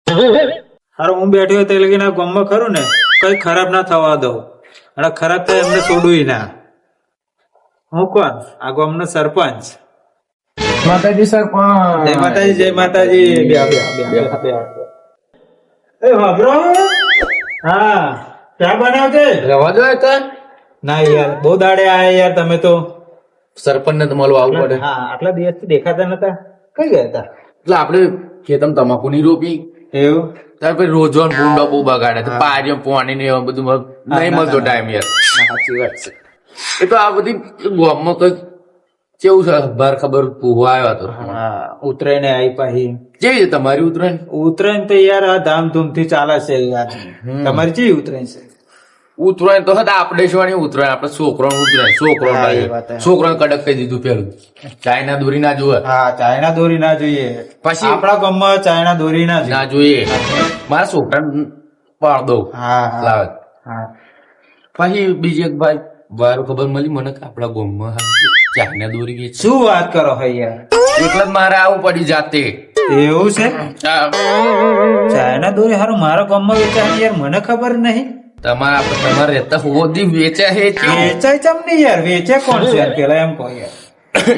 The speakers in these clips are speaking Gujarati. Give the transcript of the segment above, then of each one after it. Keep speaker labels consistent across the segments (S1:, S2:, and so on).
S1: હારું હું બેઠ્યો તે લગીને આ ગામમાં ખરું ને કઈ ખરાબ ના થવા દઉં અને ખરાબ થાય એમને છોડું ના. હું કોણ? આ ગામનો સરપંચ.
S2: માતાજી સરપંચ.
S1: જય માતાજી, જય માતાજી. એ વાપરો. હા ચા બનાવજે.
S2: રવા દો કર.
S1: ના યાર બહુ દાડે આયા યાર તમે તો.
S2: સરપંચ ને તમારું આવવું પડે.
S1: હા આટલા દિવસથી દેખાતા નતા, કઈ ગયા હતા?
S2: એટલે આપડે ખેતમ તમાકુ ની રોપી
S1: એવું
S2: ત્યાર પછી રોજો ને ભૂંડો બહુ બગાડે છે. પાણી પાણી ને એવું બધું નહીં મળતો ટાઈમ યાર.
S1: સાચી વાત છે.
S2: એ તો આ બધી ગામમાં કઈક કેવું છે બાર ખબર પૂહો આવ્યો હતો.
S1: હા ઉતરાયણ આવી પાહી.
S2: કેવી છે તમારી ઉતરાયણ?
S1: ઉતરાયણ તો યાર આ ધામધૂમ થી ચાલે છે યાર. તમારી કેવી ઉતરાયણ છે?
S2: ઉતરાયણ તો હતા આપણે શવાની ઉતરાયણ આપડે છોકરો ઉતરાયણ છોકરો કડક કહી દીધું પેલું ચાઇના દોરી ના જોવે.
S1: હા ચાઇના દોરી ના જોઈએ.
S2: પછી
S1: આપણા ગામમાં ચાઇના દોરી ના
S2: ના જોઈએ. મારા છોકરા પાડ દઉં.
S1: હા
S2: લાવે.
S1: હા
S2: પછી બીજી એક ભાઈ વાર ખબર મળી મને કે આપડા ગામમાં ચાઇના દોરી વેચે.
S1: શું વાત કરો હે યાર?
S2: એટલે જ મારે આવું પડી જાતે.
S1: એવું છે?
S2: હા.
S1: ચાઇના દોરી હારું મારા ગામમાં વેચાય યાર, મને ખબર નહીં.
S2: તમારે રહેતા હોદી વેચ્યા હે
S1: વેચાય ચમ નહીં યાર, વેચે કોણ છે યાર પેલા એમ કહો યાર.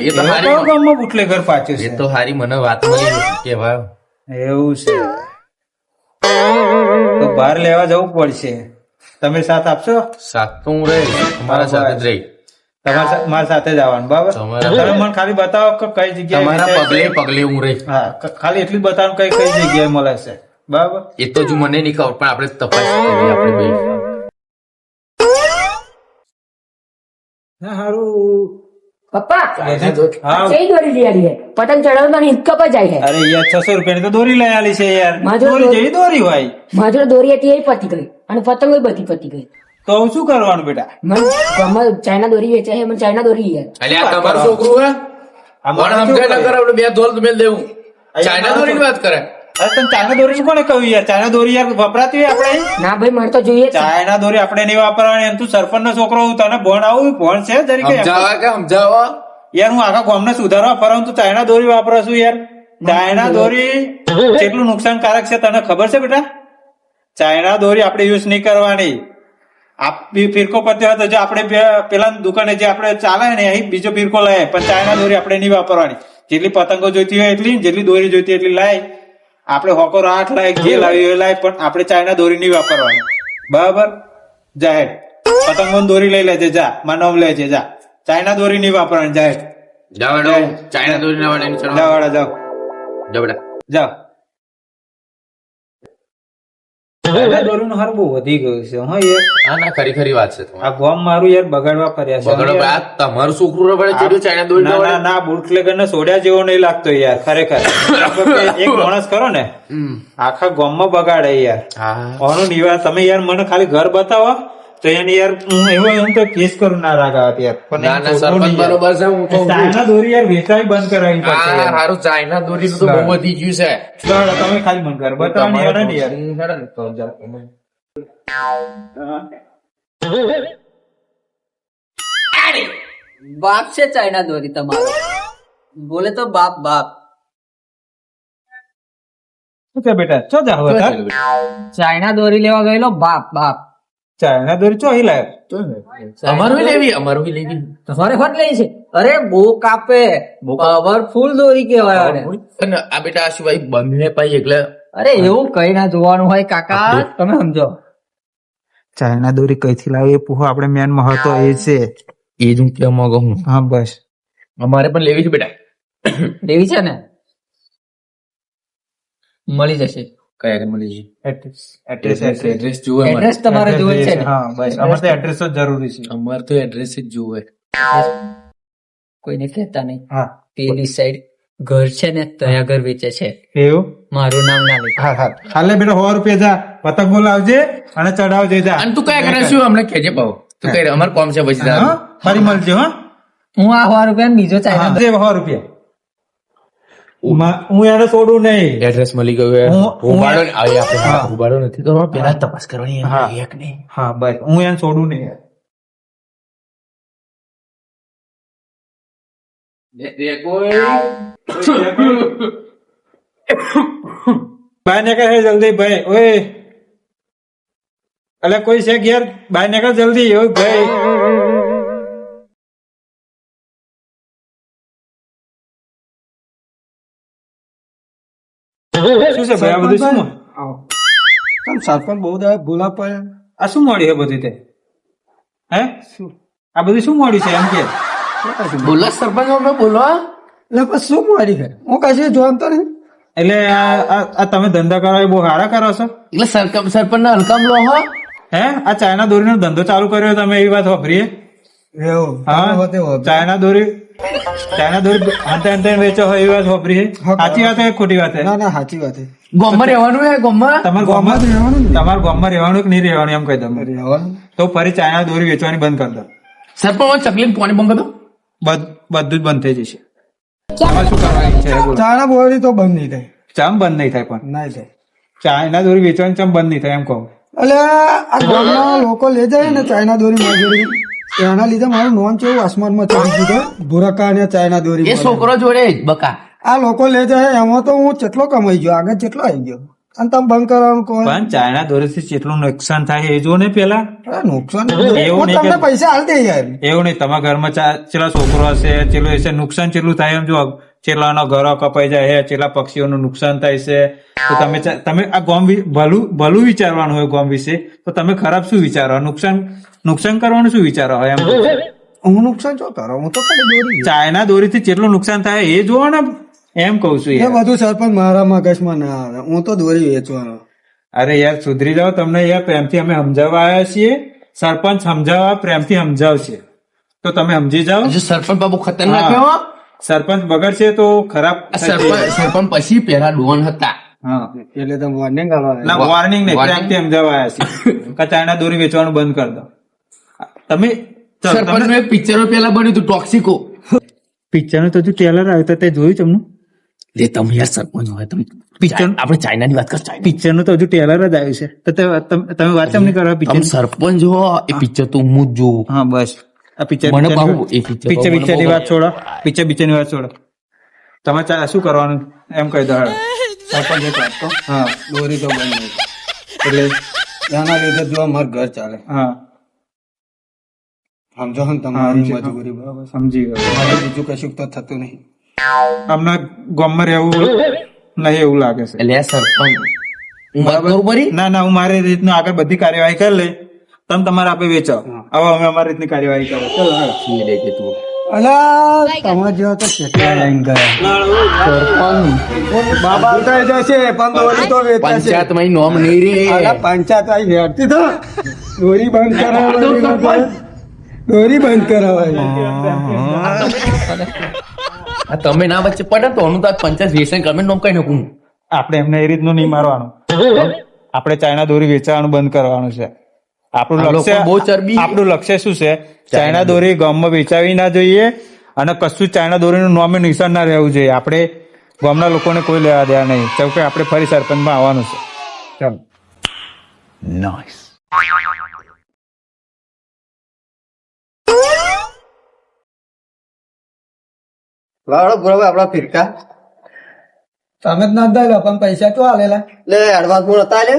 S2: એ તો હારી
S1: કયો ગામમાં બુટલેગર પાછું
S2: એ
S1: છે?
S2: તો હારી મને વાત મળી કેવાય.
S1: એવું છે તો બહાર લેવા જવું પડશે. તમે સાથ આપશો?
S2: સાથ તો હું રહીશ તમારા સાથે જ રહી.
S1: મારા સાથે જ આવવાનું બરાબર. તમે મને ખાલી બતાવો કે કઈ જગ્યાએ
S2: તમારા
S1: વેચાય
S2: પગલે
S1: છે.
S2: પગલે હું રહી.
S1: હા ખાલી એટલું જ બતાવો કઈ કઈ જગ્યાએ મળે છે બરાબર.
S2: એ તો જો મને નહીં ખબર પણ આપણે તપાસ કરીએ આપણે બે.
S1: હા હારું.
S3: પપ્પા
S1: હા
S3: કઈ દોરી લઈ આવી है પતંગ ચડાવતા नहीं इसका पर जाए है
S1: અરે યાર 600 રૂપિયાની તો દોરી લઈ આલી છે યાર.
S3: માજો
S1: દોરી જેવી દોરી હોય
S3: મારી જોડે દોરી હતી એ પતી ગઈ અને પતંગ બધી પતી ગઈ.
S1: તો હવે શું કરવાનું બેટા?
S3: મને ગામમાં ચાઇના દોરી વેચે છે, મને ચાઇના દોરી યાર.
S2: એટલે આ તમારું છોકરું હે
S1: આમાં
S2: પણ
S1: શું
S2: સમજાય ના
S1: કરે?
S2: કરે આપણે બે ધોલ તો મેલ દેવું. ચાઇના દોરીની વાત કરે.
S1: અરે તને ચાઇના દોરી કોને કહ્યું યાર? ચાઇના દોરી યાર વપરાતી હોય આપણે અહીં?
S3: ના ભાઈ મને તો જોઈએ જ છે.
S1: ચાઇના દોરી આપણે નહીં વાપરવાની. એમ તું સરપંચ નો છોકરો હું તને ભણ આવું ભણ છે તરીકે
S2: સમજાવા કે સમજાવા.
S1: યાર હું આખા ગામને સુધારવા ફરાવું તું ચાઇના દોરી વાપરો છું યાર. ચાઇના દોરી કેટલું નુકસાનકારક છે તને ખબર છે બેટા? ચાઇના દોરી આપણે યુઝ નહીં કરવાની. ફિરકો પત્યો હતો જો આપણે પેલા દુકાને જે આપણે ચાલે ને અહીં બીજો ફિરકો લાય, પણ ચાઇના દોરી આપણે નહીં વાપરવાની. જેટલી પતંગો જોઈતી હોય એટલી, જેટલી દોરી જોઈતી એટલી લાય. આપણે હોકો રાઠ લાય જે લાવી હોય લાય, પણ આપણે ચાઇના દોરી નહીં વાપરવાની બરાબર. જાહેર પતંગો દોરી લઈ લેજે જા, માનવ લેજે જા. ચાઇના દોરી નહીં વાપરવાની જાહેર.
S2: જાવડો ચાઇના દોરી ના વાળા
S1: જાઓ વાળા જાઓ
S2: જબડા.
S1: જાઓ. ચાઇના દોરીનું હાર બહુ વધી ગયું છે હા યાર.
S2: હા ના ખરી ખરી વાત છે તમારી.
S1: આ ગામ મારું યાર બગાડવા ફર્યા છે
S2: બગડો
S1: યાર.
S2: આ તમારું છોકરું રબડે ચડ્યું ચાઇના દોરી
S1: ના ના ના બુટલેગર ને છોડ્યા જેવો નહીં લાગતો યાર ખરેખર. એક માણસ કરો ને આખા ગામમાં બગાડે યાર.
S2: હા
S1: આનું નિવાસ તમે યાર મને ખાલી ઘર બતાવો તો એને યાર હું એમ તો કેસ કરું ના રાગાવત યાર. પણ
S2: ના
S1: એમ
S2: ના
S1: છોડવું
S2: સરપંચ
S1: નહીં યાર.
S2: બરોબર છે હું તો
S1: ચાઇના દોરી યાર વેચાવી બંધ કરાવી પડશે
S2: હા
S1: યાર.
S2: હારું ચાઇના દોરી તો બહુ વધી ગયું છે.
S1: ચાલો, તમે ખાલી મને ઘર બતાવવાની યાર ને યાર.
S4: बाप से चाइना दोरी तुम्हारा बोले तो बाप बाप
S1: શું છે બેટા? ચો જાવ હતા?
S4: चाइना दोरी लेवा गયેલો बाप बाप
S1: ચાઇના દોરી ચો હિલાય?
S2: અમારું લેવી અમારું લેવી.
S4: તમારે ફટ લઈ છે અરે બહુ કાપે પાવરફુલ દોરી કહેવાય આને.
S2: અને આ બેટા આ સિવાય બંને પાઈ એટલે
S4: અરે એવું કઈ ના જોવાનું હોય કાકા તમે સમજો.
S1: ચાઇના દોરી કઈથી લાવી એ પૂછો આપણે મેન મહત્વ એ છે.
S2: એ જ હું કેવા માંગુ હું.
S1: હા બસ.
S2: અમારે પણ લેવી છે બેટા.
S4: લેવી છે ને મળી જશે.
S2: કયા આગળ મળી છે?
S1: એડ્રેસ
S2: એડ્રેસ જુએ અમારે.
S4: એડ્રેસ તમારે જોવે છે ને
S1: હા બસ અમારે તો એડ્રેસ જ જરૂરી છે.
S2: અમારે તો એડ્રેસ જ જુએ.
S4: કોઈને કહેતા નહીં.
S1: હા
S4: પેલી સાઈડ ઘર છે ને ત્યાં ઘર વેચે છે.
S1: એવું?
S4: મારું નામ ના લેતા.
S1: હા હા હાલે બેટા 100 રૂપિયા જા પતંગો લાવજે અને ચડાવજે જા.
S2: અને તું કયા કરે શું અમને કહેજે પાવ તું કઈ અમારે કોમ છે પછી
S1: હા ફરી મળજે હા.
S4: હું આ 100 રૂપિયા બીજો ચાઇના
S1: જે 100 રૂપિયા હું એને છોડું નહીં.
S2: એડ્રેસ મળી ગયું
S1: હું-
S2: ઉભાડો ને આ આપણે
S1: હા.
S2: ઉભાડો નથી તો પેલા તપાસ કરવાની
S1: હા.
S2: એક નહીં.
S1: હા બસ હું એને છોડું નહીં. બહાર નીકળ હે જલ્દી ભાઈ. ઓય અલે કોઈ છે ઘેર? બહાર નીકળ જલ્દી. ઓય ભાઈ શું છે ભાઈ આ બધું શું?
S5: તમ સરપંચ બહુ દાડા ભૂલા પડ્યા.
S1: આ શું મોડી હે બધી તે? હે
S5: શું
S1: આ બધું શું મોડી છે એમ કે?
S2: બોલો સરપંચ અમે બોલો
S5: એટલે પછી શું મારી છે? હું કશી જોતો નહીં.
S1: એટલે આ તમે ધંધા કરો એ બહુ સારા કરો છો.
S2: એટલે સરપંચ ના હલકામ લો હો.
S1: હે આ ચાઇના દોરીનો ધંધો ચાલુ કર્યો તમે એવી વાત વાપરીએ?
S5: એવું
S1: હા ચાઇના દોરી હંતે હંતે વેચો હોય એવી વાત વાપરી છે. સાચી વાત હે ખોટી વાત હે?
S5: ના ના સાચી વાત છે.
S2: ગામમાં રહેવાનું હે ગામમાં.
S1: તમારા ગામમાં તમારા ગામમાં રહેવાનું કે નહીં રહેવાનું એમ કહી દઉં
S5: રહેવાનું.
S1: તો ફરી ચાઇના દોરી વેચવાની બંધ કરી દો.
S2: સરપંચ ચકલી પાણી બંધ કરો.
S1: બધું જ બંધ થઈ જશે. તમારે શું કરવાની ઈચ્છા છે બોલો?
S5: ચાણા બોરી તો બંધ નહીં થાય.
S1: ચમ બંધ નહીં થાય પણ?
S5: નહીં થાય.
S1: ચાઇના દોરી વેચવાની ચમ બંધ નહીં થાય એમ કહું?
S5: એટલે આ ગામના લોકો લે જાય ને ચાઇના દોરી મજૂરી એના લીધે મારું નોન કેવું આસમાનમાં ચડી ગયું છે. ભૂરકા ને ચાઇના દોરી
S2: એ છોકરો જોડે જ બકા.
S5: આ લોકો લે જાય એમાં તો હું કેટલો કમાઈ ગયો, આગળ કેટલો આવી ગયો, અને તમે બંધ કરવાનું કહો.
S1: પણ ચાઇના દોરીથી કેટલું નુકસાન થાય એ જો ને પેલા.
S5: અરે નુકસાન
S1: એવું
S5: હું
S1: નહીં
S5: તમને
S1: કે-
S5: પૈસા હાલ દે યાર.
S1: એવું નહીં તમારા ઘરમાં ચેલા છોકરો હશે ચેલું હશે નુકસાન ચેટલું થાય એમ જો ચેલાનો ઘરો કપાઈ જાય હે ચેલા પક્ષીઓનું નુકસાન થાય છે તો તમે આ ગામ ભલું વિચારવાનું હોય ગામ વિશે તો તમે ખરાબ શું વિચારો? નુકસાન કરવાનું શું વિચારો હોય એમ?
S5: હું નુકસાન શું કરો? હું તો ખાલી દોરી
S1: ચાઇના દોરીથી કેટલું નુકસાન થાય એ જોવો ને એમ કઉ છું
S5: એ
S1: યાર.
S5: બધું સરપંચ મારા મગજમાં ના આવે. હું તો દોરી વેચવાનો.
S1: અરે યાર સુધરી જાઓ. તમને યાર પ્રેમથી અમે સમજાવવા આવ્યા છીએ. સરપંચ સમજાવવા પ્રેમથી સમજાવશે તો તમે સમજી જાઓ.
S2: હજુ સરપંચ બાબુ ખતરનાક
S1: હા.
S2: હે હો.
S1: સરપંચ બગડશે તો ખરાબ
S2: આ સરપંચ પછી પેલા ડોન હતા.
S1: હા
S5: એટલે તો વોર્નિંગ આલવા
S1: ના વોર્નિંગ નહીં પ્રેમથી સમજાવવા આવ્યા છીએ કે ચાઇના દોરી વેચવાનું બંધ કરી દો. તમે
S2: સરપંચ નું એક પિક્ચર પેલા બન્યું હતું ટોક્સિકો.
S1: પિક્ચર નું તો હજુ ટ્રેલર આવ્યું તો તે જોયું તમને?
S2: લે તમે યાર સરપંચ હોય તમે
S1: પિક્ચર
S2: આપણે ચાઇનાની વાત કર ચાઇના.
S1: પિક્ચર નું તો હજુ ટ્રેલર જ આવ્યું છે તો તમે વાત કેમ નહીં કરો
S2: તમે
S1: પિક્ચર?
S2: સરપંચ હો એ પિક્ચર તો હું જ જોઉં.
S1: હા બસ આ પિક્ચર
S2: મને બહુ એ picture
S1: પિક્ચર
S2: બહુ મને
S1: પિક્ચરની
S2: બહુ
S1: વાત છોડો. પિક્ચર ની વાત છોડો. તમે શું કરવાનું એમ કહી દો હાલો.
S5: સરપંચ એક વાત કહું?
S1: હા
S5: દોરી તો બંધ નહીં.
S1: એટલે
S5: એના લીધે જો અમારું ઘર ચાલે.
S1: હા
S5: સમજો ને તમારી
S1: સમજી.
S5: મજબૂરી બરાબર.
S1: સમજી ગયો.
S5: મારે બીજું કશું તો થતું નહીં.
S1: હમણાં ગામમાં રહેવું નહીં એવું લાગે છે.
S2: એટલે આ સરપંચ હું વાત કરું પરી.
S1: ના હું મારી રીતનું આગળ બધી કાર્યવાહી કરી લઈ. તમે તમારે આપે વેચો. હવે અમે અમારી રીતની કાર્યવાહી કરો. ચલો હાલો.
S2: ઈ લે કે તું
S5: અલા તમારે જેવા તો કેટલા લાઈન ગયા. સરપંચ બાબા થઈ જશે પણ દોરી તો વેચાશે.
S2: પંચાયત માં નોમ નહીં રે.
S5: અલા પંચાયત આવી હેડતી તો દોરી બંધ કરાવવાની. દોરી બંધ કરાવવાની.
S2: આ તમે ના વચ્ચે પડે તો હું તો આ પંચાયત રેશન તમે નોમ કઈ નાખું.
S1: આપણે એમને એ રીતનું નહીં મારવાનું. આપણે ચાઇના દોરી વેચાવાનું બંધ કરવાનું છે.
S2: આ લોકો બહુ ચરબી.
S1: આપણું લક્ષ્ય શું છે? ચાઇના દોરી ગામમાં વેચાવી ના જોઈએ અને કશું ચાઇના દોરીનું નામે નિશાન ના રહેવું જોઈએ. આપણે ગામના લોકોને કોઈ લેવા દેવા નહીં. કેમ કે આપણે ફરી સરપંચમાં આવવાનું છે. ચાલો.
S5: લાડો બરાબર આપડા ફિરકા તમે જ ના દઈ પણ પૈસા તો આલેલા લે એડવાન્સ માં નતા લે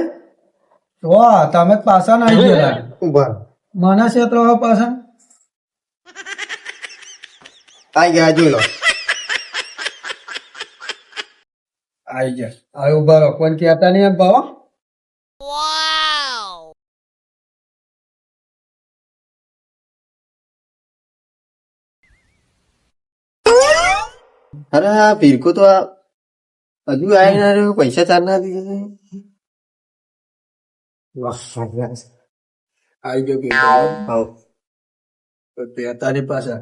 S5: વાહ તમે જ પાછા ના આવી ગયેલા ઉભા મને ક્ષેત્રો પાછા આઈ ગયા જોઈ લો આઈ ગયા આ ઉભા રહો કોણ કહેતા નહીં એમ ભાવ અરે આ ભીરકો તો હજુ આવી ના રહ્યો પૈસા ચાર ના દીધે આવી ગયો ભીરકો તારી પાસે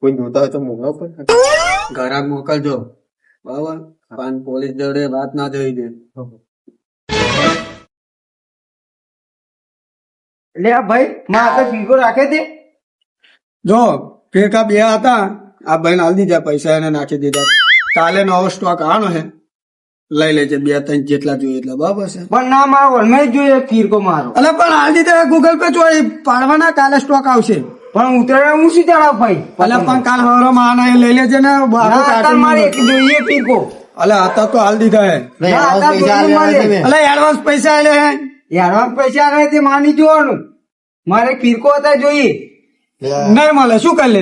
S5: કોઈ જોતા હોય તો મોકલાવ પણ ઘરાક મોકલજો બરાબર પણ પોલીસ જોડે વાત ના જોઈ દે એટલે આ ભાઈ માં આગળ ભીરકો રાખે તે જો ફેરકા બે હતા આ ભાઈ હાલ દીધા પૈસા એને નાખી દીધા કાલે નવો સ્ટોક આનો હે લઈ લેજે 2-3 જેટલા જોઈએ એટલે બરાબર છે પણ ના મારો મેં જોઈએ ફીરકો મારો એટલે પણ હાલ દીધા ગૂગલ પે જોઈ પાડવાના કાલે સ્ટોક આવશે પણ ઉતરાય હું શું ચડાવ ભાઈ એટલે પણ કાલ હવારો માં લઈ લેજે ને મારે જોઈએ ફીરકો અલે આતા તો હાલ દીધા હે
S4: ના, આ તો દોરી મળે.
S5: અલે એડવાન્સ પૈસા આલે હે
S4: એડવાન્સ પૈસા આવે તે માની જોવાનું. મારે ફિરકો હતા જોઈએ.
S5: નહીં મળે શું કરી લે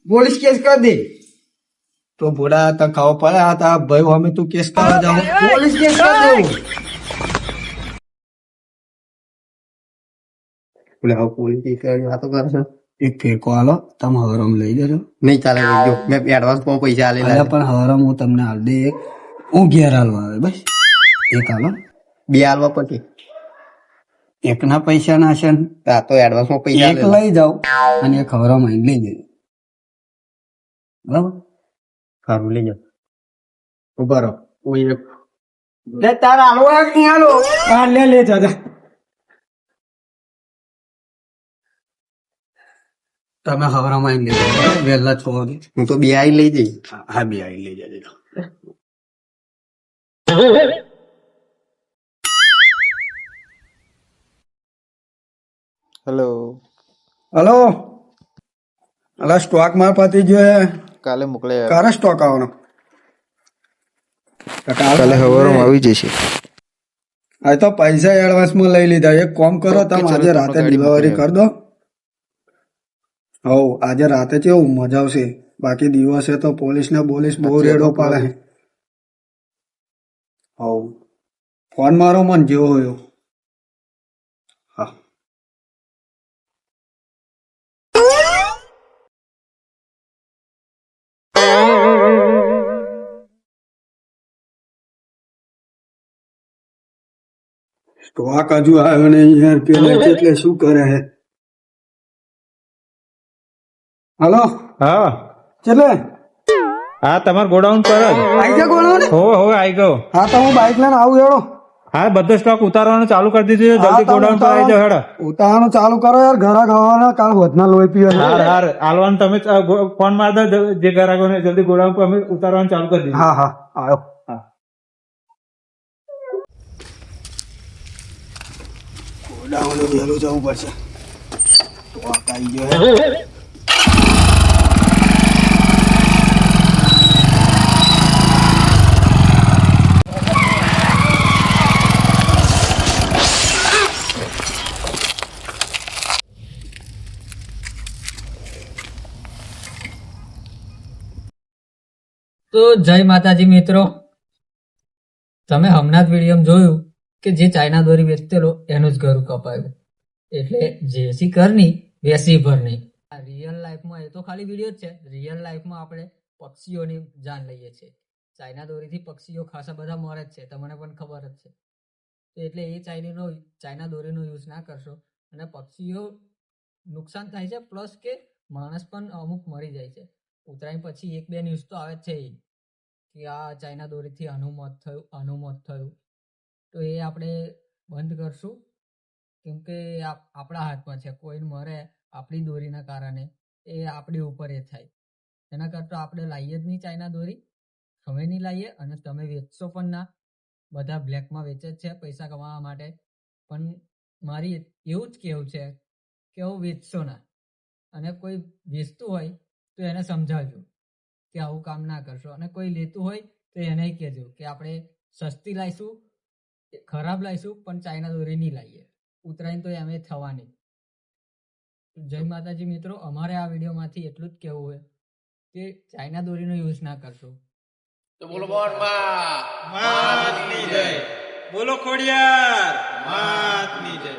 S4: પોલીસ કેસ કરી દે.
S5: તો ભોડા તા ખાવ પડે આ તા ભાઈ અમે તું કેસ કરવા જાવ
S4: પોલીસ કેસ કરી દેવું.
S6: બોલે હવે પોલીસ કેસની વાતો કરશો
S5: એક ફેરકો આલો તમે હવરમ લઈ જજો
S6: નહીં ચાલે જો મેં એડવાન્સ માં પૈસા
S5: અલે
S6: આલેલા
S5: પણ હવરમ હું તમને હાલ દે એક હું ઘેર હાલવા આવે બસ એક હાલો
S6: બે આલવા પછી
S5: એકના પૈસા ના છે ને
S6: આ તો એડવાન્સ માં પૈસા
S5: એક
S6: આલેલા.
S5: લઈ જાઓ અને એક હવરમ અહીં લઈ જજો બરાબર
S6: સારું લઈ જાઓ ઉભા રહો કોઈ એક
S4: લે તારા હાલો હોય કે નહીં હાલો?
S5: હા લે લે દાદા તમે હવરમ અહીં લઈ જાઓ વહેલા 6 વાગે
S6: હું તો બે આઈ લઈ જઈ
S5: હા બે અહીં લઈ જજો
S7: હેલો
S5: હલો અલા સ્ટોક માર પતી ગયો હે
S7: કાલે મોકલે
S5: ક્યારે સ્ટોક આવવાનો
S7: કાલે હવારમાં આવી જશે
S5: આ તો પૈસા એડવાન્સ માં લઈ લીધા એક કોમ કરો તમે
S7: ચાલો,
S5: આજે
S7: તમને
S5: રાતે
S7: ગાડી
S5: ડિલિવરી
S7: મોકલી
S5: કરી દો હવ આજે રાતે કેવું મજા આવશે બાકી દિવસે તો પોલીસ ને બોલીસ બહુ રેડો પાડે હવ ફોન મારો મન જેવો હોય હા સ્ટોક હજુ આવ્યો નહીં યાર પેલા એટલે શું કરે હે હલો
S1: હા
S5: ચલે
S1: હા તમારા ગોડાઉન પર જ
S5: આઈ જા કોણ ને
S1: હો આવી ગયો
S5: હા તો હું બાઇક લઈને આવું હેડો
S1: હા બધો સ્ટોક ઉતારવાનું ચાલુ કરી દીધું છે.
S5: હા,
S1: જલ્દી
S5: તમે
S1: ગોડાઉન પર આવી જાઓ હેડો
S5: ઉતારવાનું ચાલુ કરો યાર ઘરા ખાવાના કાલ વધના લોહી પીવે
S1: હાર હાર હાલવાનું તમે ફોન માર દો જે ગ્રાહકોને જલ્દી ગોડાઉન પર અમે ઉતારવાનું ચાલુ કરી દીધું
S5: હા હા આવ્યો
S1: હા.
S5: ગોડાઉન વહેલું જવું પડશે તો આ કાઈ ગયો હે.
S4: તો જય માતાજી મિત્રો, તમે હમણાં જ વિડીયો જોયું કે જે ચાઇના દોરી વેચતેલો એનું જ ઘરું કપાયું. એટલે જેસી કરની વેસી ભર નહીં. રિયલ લાઈફમાં એ તો ખાલી વિડીયો જ છે. રિયલ લાઈફમાં આપણે પક્ષીઓની જાન લઈએ છીએ. ચાઇના દોરીથી પક્ષીઓ ખાસા બધા મરે જ છે, તમને પણ ખબર જ છે. તો એટલે એ ચાઇના દોરીનો યુઝ ના કરશો અને પક્ષીઓ નુકસાન થાય છે, પ્લસ કે માણસ પણ અમુક મરી જાય છે. ઉત્તરાયણ પછી 1-2 ન્યૂઝ તો આવે જ છે કે આ ચાઇના દોરીથી આનું મોત થયું. તો એ આપણે બંધ કરશું, કેમ કે આપણા હાથમાં છે. કોઈ મરે આપણી દોરીના કારણે એ આપણી ઉપર એ થાય. એના કરતાં આપણે લાવીએ જ નહીં ચાઇના દોરી, તમે નહીં લાવીએ અને તમે વેચશો પણ ના. બધા બ્લેકમાં વેચે જ છે પૈસા કમાવા માટે. પણ મારી એવું જ કહેવું છે કે હું વેચશો ના, અને કોઈ વેચતું હોય તો એને સમજાવજો કે આવું કામ ના કરશો. અને કોઈ લેતું હોય તો એને કહેજો કે આપણે સસ્તી લાવીશું, ખરાબ લાવીશું, પણ ચાઇના દોરી નહીં લાવીએ. ઉત્તરાયણ તો એમ થવાની. જય માતાજી મિત્રો, અમારે આ વિડીયોમાંથી એટલું જ કહેવું હોય કે ચાઇના દોરીનો યુઝ ના કરશો.
S2: તો બોલો બોનમાં
S1: બોલો ખોડિયાર માતની જય.